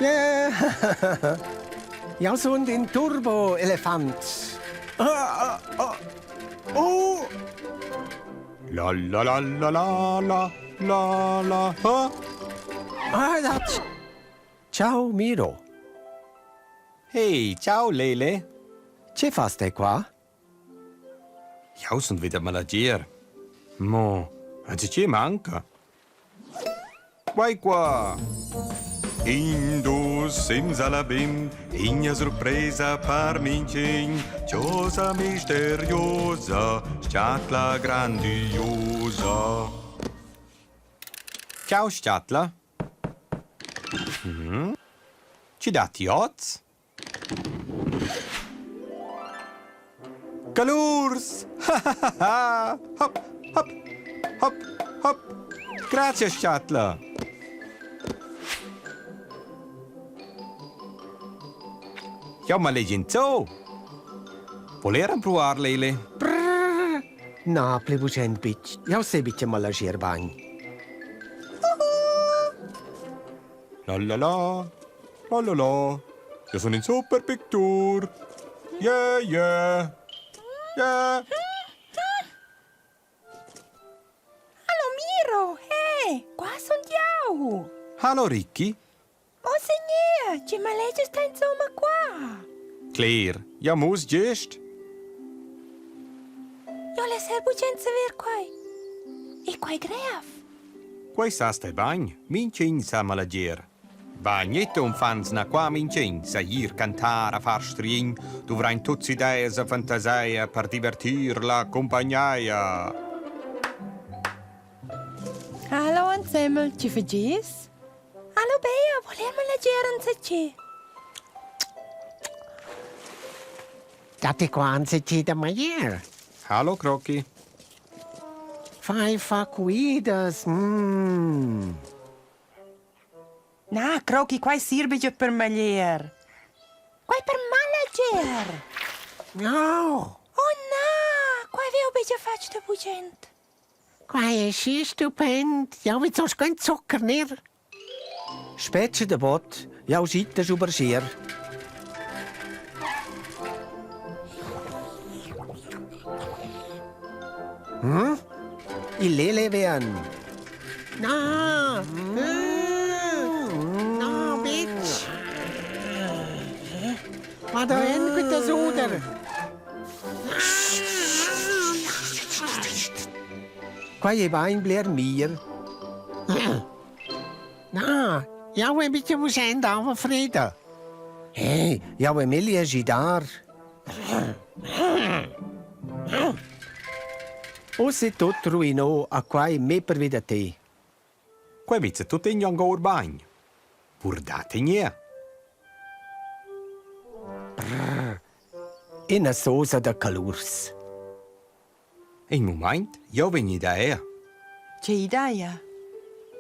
Yeah. Jag sunt en turbo-elefant. Oh! La la la la la la la la ha. Dat. Ciao Miro. Hey, ciao Lele. Ce fas te qua? Jag sunt wieder malagier. Mo, ce manca? Guai qua. Indus simsalabim, igna sorpresa par mincin, cosa misteriosa, sciatla grandiosa. Ciao sciatla. Ci dati oz? Calurs! Hop, hop, hop, hop. Grazie sciatla. Ja, maar leggen zo. Voleren provar, Lele. Na, plebucent bitch. Jag ser bitch malagier bang. La la la. La la la. Jag sono en superpictur. Yeah, yeah. Yeah. Hallo Miro, hey, qua sunt eu. Hallo, Ricky. O signor, ce mă lege sta insomma qua? Claire, ja muss just. Eu le ser bucent să ver quai. E quai grev. Questa stai bagn. Mincin sa malagier. Bagnetto un fans na qua mincin. Sa ir cantare, far string. Dovrai tutti idee e fantasia per divertir la compagnia. Hallo insieme, ce facis? Hallo Bea, voler mă leger în ce? Date qua anziché da maier. Hallo, Crocky. Fai fa cuidas. Na, crochi, quai sirbe per maglier. Quai per malager. No. Oh na, quai veo bege faci de bucent. Qua è schi stupend. Ja, wie sollst kein Zucker, ner? Spetsche de bot. Ja, schitte superschier. Il lele werden. Na. Na, bitch. Vada en mit der Suder. Qua je bain bler mir. Na, ja, we bitte musend aber Freda. Hey, ja, we melie gidar. O se tot ruino a quai me per veda te. Qua vizze tutte in jongo urbagn. Purdate nie. In a sosa da calurs. In moment, jo vegni da ea. Ce ideea?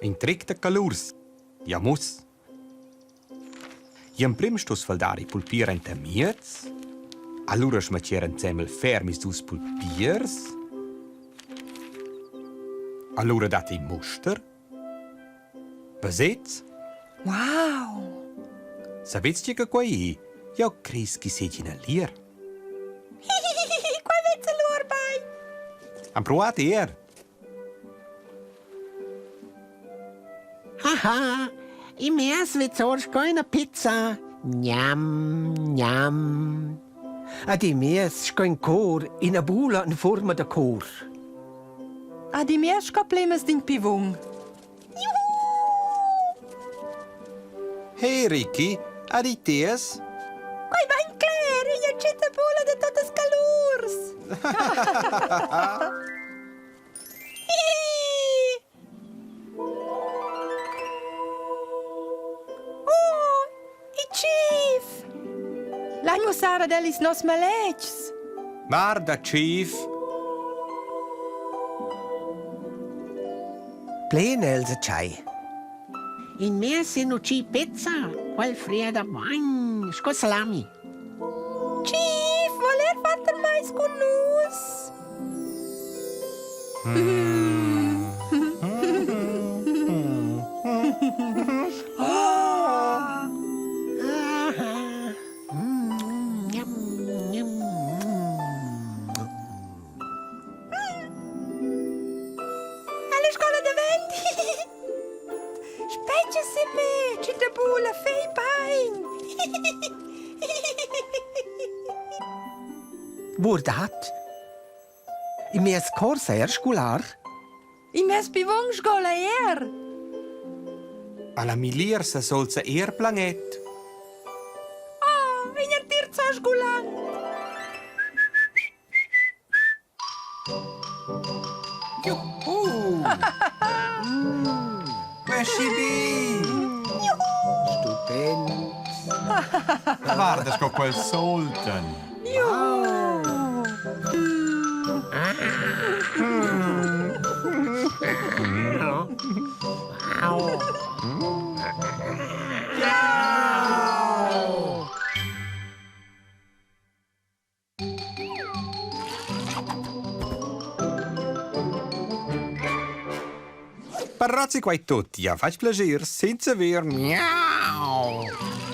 In trick de calurs. Ja muss. Jem primstus faldari pulpir ente miets. Allura schmaceren zemmel fermis dus pulpiers. Allora date in muster. Besitz. Wow! Savets che quai? Jo cris che segin a lier. Quai vezza l'urbai. Am provat er. Haha, i mes wird sorg keine Pizza. Njam, njam. Ad i mes scoin cor in a bula in forma da cor. A di miesca plemes din pivung. Hey Ricky, aditeas? Quai bain clair, io c'è bola de totes calurs. Oh, i Tschiv. L'agno Sara delis nos malegs. Guarda, Tschiv. Plenels chai. In mes in uci pizza, qual freda bain, sco salami. Tschiv, voler fatter mais con nus. bordat. I mes corsa scolar. I mes bivong scolaer. Alla milier sa solza planet. Oh, vinha tirza sgulànt. Pesci Stupend. Guarda con quel sultan. Parrazzi quai tutti, ja, faci piacere senza ver miau.